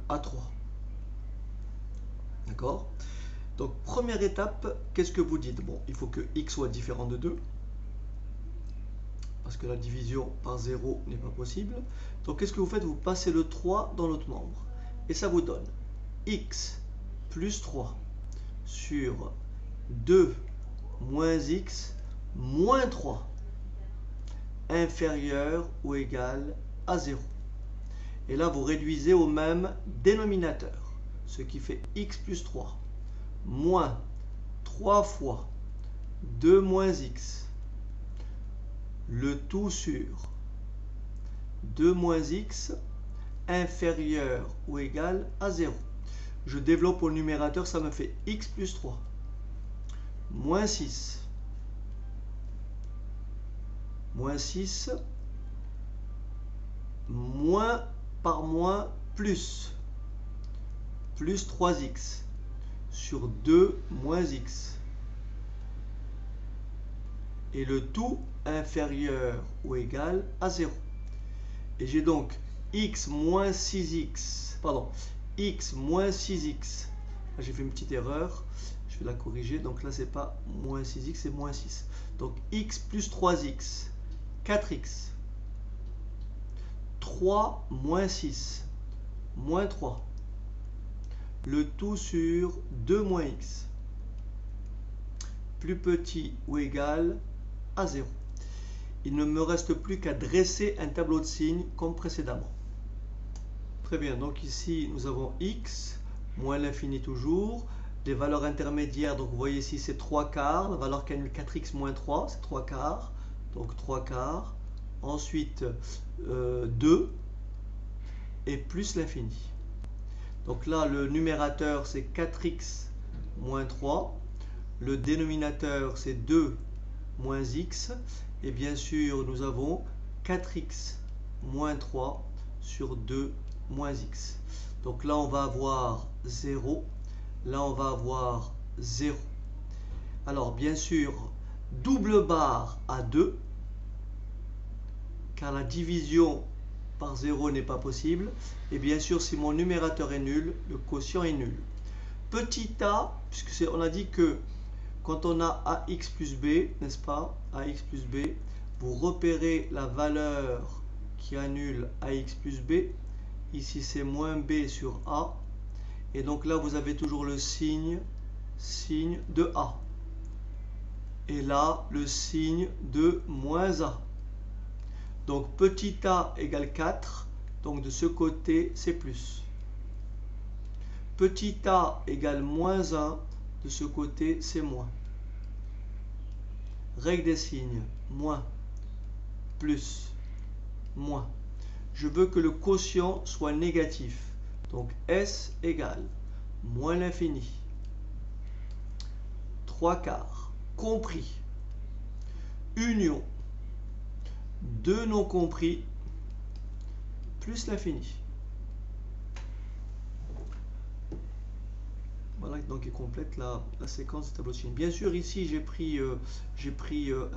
à 3. D'accord? Donc, première étape, qu'est-ce que vous dites? Bon, il faut que x soit différent de 2, parce que la division par 0 n'est pas possible. Donc, qu'est-ce que vous faites? Vous passez le 3 dans l'autre membre. Et ça vous donne x plus 3 sur 2 moins x moins 3 inférieur ou égal à 0. Et là, vous réduisez au même dénominateur, ce qui fait x plus 3 moins 3 fois 2 moins x, le tout sur 2 moins x inférieur ou égal à 0. Je développe au numérateur, ça me fait x plus 3 moins 6 moins par moins plus 3x sur 2 moins x, et le tout inférieur ou égal à 0. Et j'ai donc x moins 6x, pardon, x moins 6x. Là, j'ai fait une petite erreur, je vais la corriger. Donc là, c'est pas moins 6x, c'est moins 6. Donc x plus 3x, 4x. 3 moins 6, moins 3. Le tout sur 2 moins x, plus petit ou égal à 0. Il ne me reste plus qu'à dresser un tableau de signes comme précédemment. Très bien, donc ici nous avons x moins l'infini toujours. Les valeurs intermédiaires, donc vous voyez ici c'est 3 quarts. La valeur qui annule 4x moins 3, c'est 3 quarts. Donc 3 quarts. Ensuite 2 et plus l'infini. Donc là le numérateur c'est 4x moins 3. Le dénominateur c'est 2 moins x. Et bien sûr nous avons 4x moins 3 sur 2 moins x. Donc là on va avoir 0. Là on va avoir 0. Alors bien sûr, double barre à 2, car la division par 0 n'est pas possible. Et bien sûr, si mon numérateur est nul, le quotient est nul. Petit a, puisque on a dit que quand on a ax plus b, n'est-ce pas, ax plus b, vous repérez la valeur qui annule ax plus b. Ici c'est moins b sur a. Et donc là, vous avez toujours le signe de A. Et là, le signe de moins A. Donc petit a égale 4. Donc de ce côté, c'est plus. Petit a égale moins 1. De ce côté, c'est moins. Règle des signes. Moins, plus, moins. Je veux que le quotient soit négatif. Donc S égale moins l'infini. 3 quarts, compris, union, 2 non compris, plus l'infini. Voilà donc qui complète la séquence de tableau de signes. Bien sûr ici j'ai pris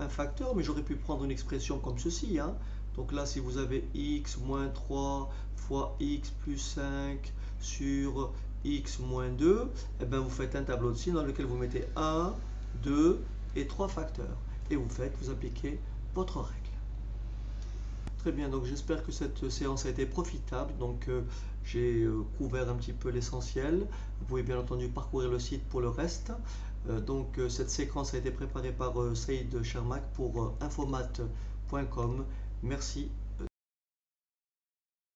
un facteur, mais j'aurais pu prendre une expression comme ceci. Hein. Donc là si vous avez x moins 3 fois x plus 5 sur x moins 2, et bien vous faites un tableau de signes dans lequel vous mettez 1, 2 et 3 facteurs. Et vous appliquez votre règle. Très bien, donc j'espère que cette séance a été profitable. Donc j'ai couvert un petit peu l'essentiel. Vous pouvez bien entendu parcourir le site pour le reste. Cette séquence a été préparée par Saïd Chermak pour infomat.com. Merci